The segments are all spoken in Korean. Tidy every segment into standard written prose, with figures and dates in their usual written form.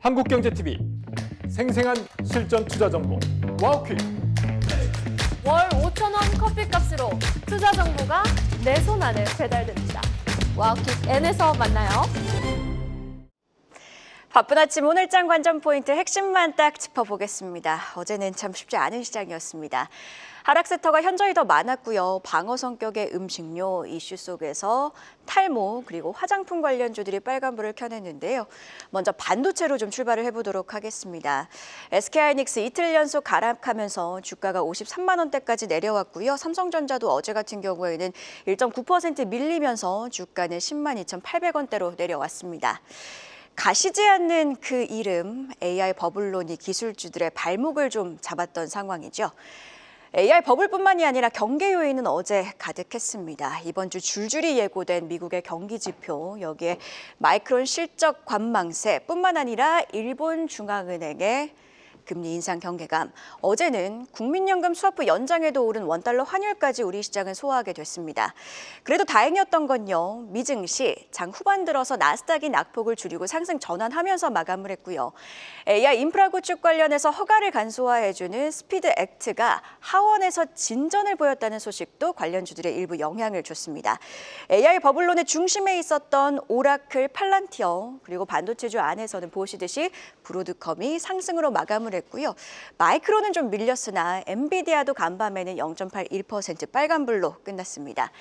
한국경제TV 생생한 실전 투자 정보 와우퀵. 월 5,000원 커피값으로 투자 정보가 내 손 안에 배달됩니다. 와우킥 N에서 만나요. 바쁜 아침 오늘장 관전 포인트 핵심만 딱 짚어보겠습니다. 어제는 참 쉽지 않은 시장이었습니다. 하락 섹터가 현저히 더 많았고요. 방어 성격의 음식료 이슈 속에서 탈모 그리고 화장품 관련주들이 빨간불을 켜냈는데요. 먼저 반도체로 좀 출발을 해보도록 하겠습니다. SK하이닉스 이틀 연속 하락하면서 주가가 53만 원대까지 내려왔고요. 삼성전자도 어제 같은 경우에는 1.9% 밀리면서 주가는 10만 2,800원대로 내려왔습니다. 가시지 않는 그 이름, AI 버블론이 기술주들의 발목을 좀 잡았던 상황이죠. AI 버블뿐만이 아니라 경계 요인은 어제 가득했습니다. 이번 주 줄줄이 예고된 미국의 경기 지표, 여기에 마이크론 실적 관망세뿐만 아니라 일본 중앙은행의 금리 인상 경계감, 어제는 국민연금 수화프 연장에도 오른 원달러 환율까지 우리 시장은 소화하게 됐습니다. 그래도 다행이었던 건요, 미증시 장 후반 들어서 나스닥이 낙폭을 줄이고 상승 전환하면서 마감을 했고요. AI 인프라 구축 관련해서 허가를 간소화해주는 스피드 액트가 하원에서 진전을 보였다는 소식도 관련주들의 일부 영향을 줬습니다. AI 버블론의 중심에 있었던 오라클, 팔란티어, 그리고 반도체주 안에서는 보시듯이 브로드컴이 상승으로 마감을 했고요. 마이크론은 좀 밀렸으나 엔비디아도 간밤에는 0.81% 빨간불로 끝났습니다.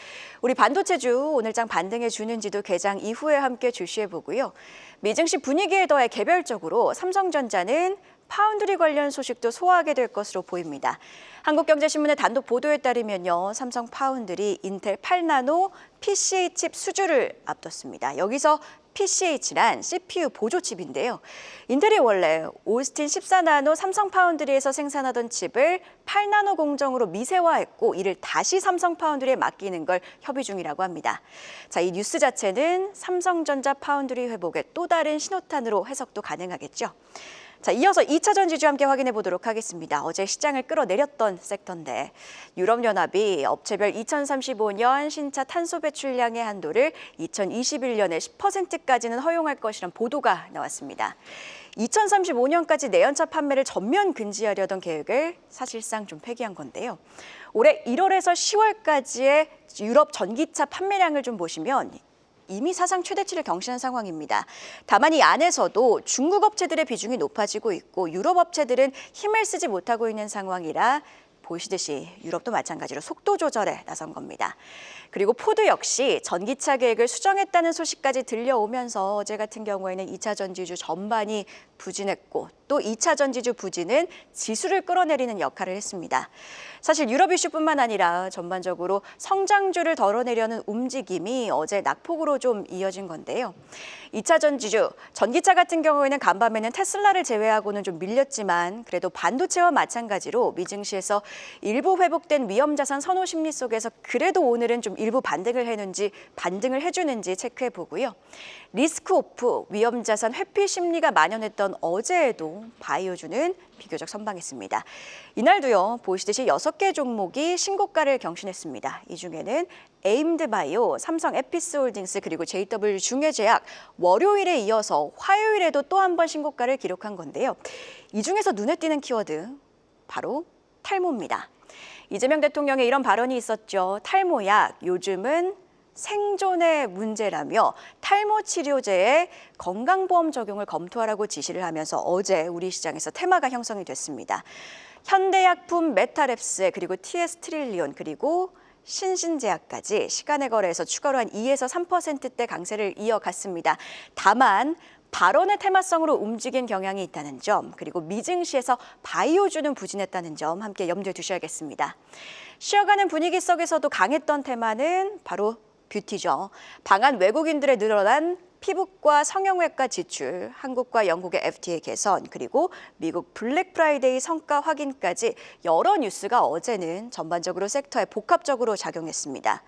우리 반도체주 오늘장 반등해 주는지도 개장 이후에 함께 주시해보고요. 미증시 분위기에 더해 개별적으로 삼성전자는 파운드리 관련 소식도 소화하게 될 것으로 보입니다. 한국경제신문의 단독 보도에 따르면요, 삼성 파운드리 인텔 8나노 PCA 칩 수주를 앞뒀습니다. 여기서 PCH란 CPU 보조칩인데요. 인텔이 원래 오스틴 14나노 삼성 파운드리에서 생산하던 칩을 8나노 공정으로 미세화했고 이를 다시 삼성 파운드리에 맡기는 걸 협의 중이라고 합니다. 자, 이 뉴스 자체는 삼성전자 파운드리 회복의 또 다른 신호탄으로 해석도 가능하겠죠. 자, 이어서 2차 전지주 함께 확인해 보도록 하겠습니다. 어제 시장을 끌어내렸던 섹터인데 유럽연합이 업체별 2035년 신차 탄소 배출량의 한도를 2021년에 10%까지는 허용할 것이란 보도가 나왔습니다. 2035년까지 내연차 판매를 전면 금지하려던 계획을 사실상 좀 폐기한 건데요. 올해 1월에서 10월까지의 유럽 전기차 판매량을 좀 보시면 이미 사상 최대치를 경신한 상황입니다. 다만 이 안에서도 중국 업체들의 비중이 높아지고 있고 유럽 업체들은 힘을 쓰지 못하고 있는 상황이라 보시듯이 유럽도 마찬가지로 속도 조절에 나선 겁니다. 그리고 포드 역시 전기차 계획을 수정했다는 소식까지 들려오면서 어제 같은 경우에는 2차 전지주 전반이 부진했고 또 2차 전지주 부진은 지수를 끌어내리는 역할을 했습니다. 사실 유럽 이슈뿐만 아니라 전반적으로 성장주를 덜어내려는 움직임이 어제 낙폭으로 좀 이어진 건데요. 2차 전지주, 전기차 같은 경우에는 간밤에는 테슬라를 제외하고는 좀 밀렸지만 그래도 반도체와 마찬가지로 미증시에서 일부 회복된 위험자산 선호 심리 속에서 그래도 오늘은 좀 일부 반등을 해주는지 체크해 보고요. 리스크오프, 위험자산 회피 심리가 만연했던 어제에도 바이오주는 비교적 선방했습니다. 이날도요, 보시듯이 6개 종목이 신고가를 경신했습니다. 이 중에는 에임드바이오, 삼성 에피스홀딩스 그리고 JW 중해제약, 월요일에 이어서 화요일에도 또 한 번 신고가를 기록한 건데요. 이 중에서 눈에 띄는 키워드, 바로 탈모입니다. 이재명 대통령의 이런 발언이 있었죠. 탈모약, 요즘은 생존의 문제라며 탈모 치료제의 건강보험 적용을 검토하라고 지시를 하면서 어제 우리 시장에서 테마가 형성이 됐습니다. 현대약품 메타랩스 그리고 TS 트릴리온 그리고 신신제약까지 시간의 거래에서 추가로 한 2에서 3%대 강세를 이어갔습니다. 다만 발언의 테마성으로 움직인 경향이 있다는 점, 그리고 미증시에서 바이오주는 부진했다는 점 함께 염두에 두셔야겠습니다. 쉬어가는 분위기 속에서도 강했던 테마는 바로 뷰티죠. 방한 외국인들의 늘어난 피부과 성형외과 지출, 한국과 영국의 FTA 개선, 그리고 미국 블랙 프라이데이 성과 확인까지 여러 뉴스가 어제는 전반적으로 섹터에 복합적으로 작용했습니다.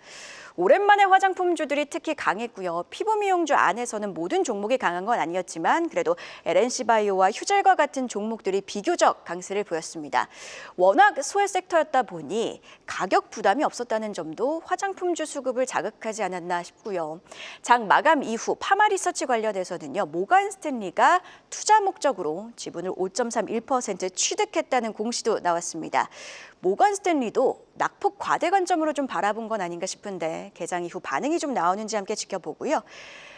오랜만에 화장품주들이 특히 강했고요. 피부 미용주 안에서는 모든 종목이 강한 건 아니었지만 그래도 LNC바이오와 휴젤과 같은 종목들이 비교적 강세를 보였습니다. 워낙 소액 섹터였다 보니 가격 부담이 없었다는 점도 화장품주 수급을 자극하지 않았나 싶고요. 장 마감 이후 파마리서치 관련해서는요. 모간 스탠리가 투자 목적으로 지분을 5.31% 취득했다는 공시도 나왔습니다. 모건 스탠리도 낙폭 과대 관점으로 좀 바라본 건 아닌가 싶은데 개장 이후 반응이 좀 나오는지 함께 지켜보고요.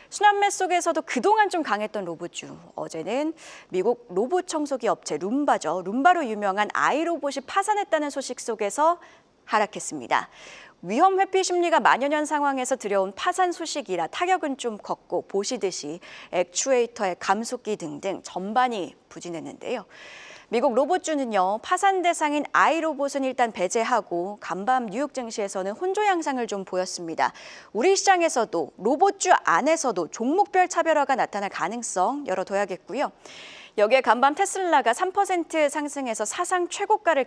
순환매 속에서도 그동안 좀 강했던 로봇주. 어제는 미국 로봇 청소기 업체 룸바죠. 룸바로 유명한 아이로봇이 파산했다는 소식 속에서 하락했습니다. 위험 회피 심리가 만연한 상황에서 들여온 파산 소식이라 타격은 좀 컸고 보시듯이 액추에이터의 감속기 등등 전반이 부진했는데요. 미국 로봇주는요, 파산 대상인 아이로봇은 일단 배제하고 간밤 뉴욕 증시에서는 혼조 양상을 좀 보였습니다. 우리 시장에서도 로봇주 안에서도 종목별 차별화가 나타날 가능성 열어둬야겠고요. 여기에 간밤 테슬라가 3% 상승해서 사상 최고가를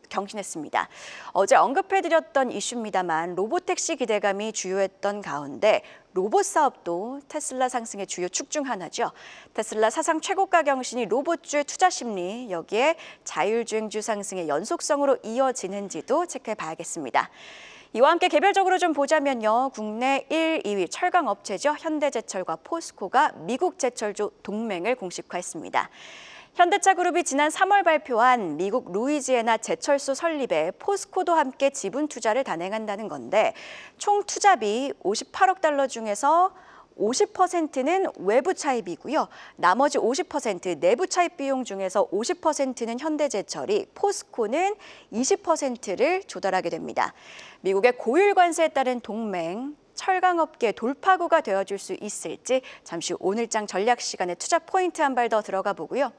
경신했습니다. 어제 언급해드렸던 이슈입니다만 로보택시 기대감이 주요했던 가운데 로봇 사업도 테슬라 상승의 주요 축 중 하나죠. 테슬라 사상 최고가 경신이 로봇주의 투자 심리, 여기에 자율주행주 상승의 연속성으로 이어지는지도 체크해 봐야겠습니다. 이와 함께 개별적으로 좀 보자면요. 국내 1, 2위 철강 업체죠. 현대제철과 포스코가 미국 제철조 동맹을 공식화했습니다. 현대차 그룹이 지난 3월 발표한 미국 루이지애나 제철소 설립에 포스코도 함께 지분 투자를 단행한다는 건데 총 투자비 58억 달러 중에서 50%는 외부 차입이고요. 나머지 50% 내부 차입 비용 중에서 50%는 현대제철이, 포스코는 20%를 조달하게 됩니다. 미국의 고율 관세에 따른 동맹, 철강업계 돌파구가 되어줄 수 있을지 잠시 후 오늘장 전략 시간에 투자 포인트 한 발 더 들어가 보고요.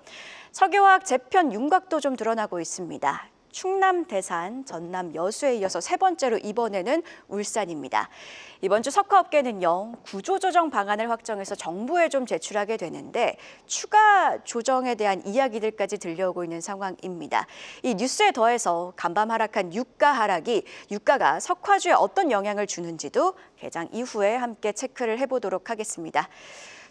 석유화학 재편 윤곽도 좀 드러나고 있습니다. 충남 대산, 전남 여수에 이어서 세 번째로 이번에는 울산입니다. 이번 주 석화업계는요, 구조조정 방안을 확정해서 정부에 좀 제출하게 되는데 추가 조정에 대한 이야기들까지 들려오고 있는 상황입니다. 이 뉴스에 더해서 간밤 하락한 유가 하락이 유가가 석화주에 어떤 영향을 주는지도 개장 이후에 함께 체크를 해보도록 하겠습니다.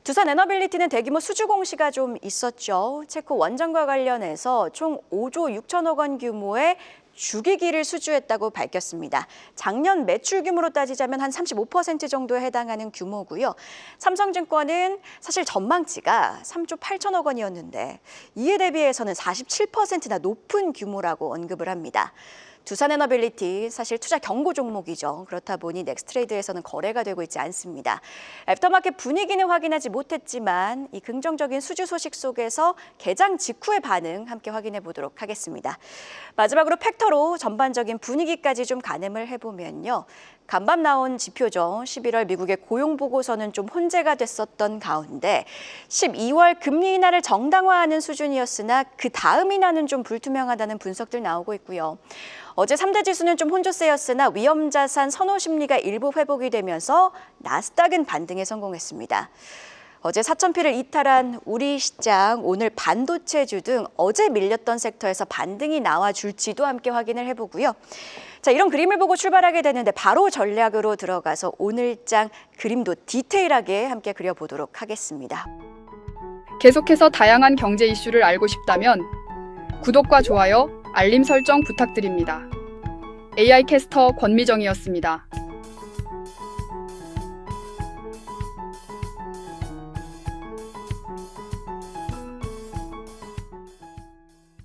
두산 에너빌리티는 대규모 수주 공시가 좀 있었죠. 체코 원전과 관련해서 총 5조 6천억 원 규모의 주기기를 수주했다고 밝혔습니다. 작년 매출 규모로 따지자면 한 35% 정도에 해당하는 규모고요. 삼성증권은 사실 전망치가 3조 8천억 원이었는데 이에 대비해서는 47%나 높은 규모라고 언급을 합니다. 두산에너빌리티 사실 투자 경고 종목이죠. 그렇다 보니 넥스트레이드에서는 거래가 되고 있지 않습니다. 애프터마켓 분위기는 확인하지 못했지만 이 긍정적인 수주 소식 속에서 개장 직후의 반응 함께 확인해 보도록 하겠습니다. 마지막으로 팩터로 전반적인 분위기까지 좀 가늠을 해보면요. 간밤 나온 지표죠. 11월 미국의 고용 보고서는 좀 혼재가 됐었던 가운데 12월 금리 인하를 정당화하는 수준이었으나 그 다음 인하는 좀 불투명하다는 분석들 나오고 있고요. 어제 3대 지수는 좀 혼조세였으나 위험자산 선호 심리가 일부 회복이 되면서 나스닥은 반등에 성공했습니다. 어제 4,000피를 이탈한 우리 시장, 오늘 반도체주 등 어제 밀렸던 섹터에서 반등이 나와줄지도 함께 확인을 해보고요. 자, 이런 그림을 보고 출발하게 되는데 바로 전략으로 들어가서 오늘장 그림도 디테일하게 함께 그려보도록 하겠습니다. 계속해서 다양한 경제 이슈를 알고 싶다면 구독과 좋아요, 알림 설정 부탁드립니다. AI 캐스터 권미정이었습니다.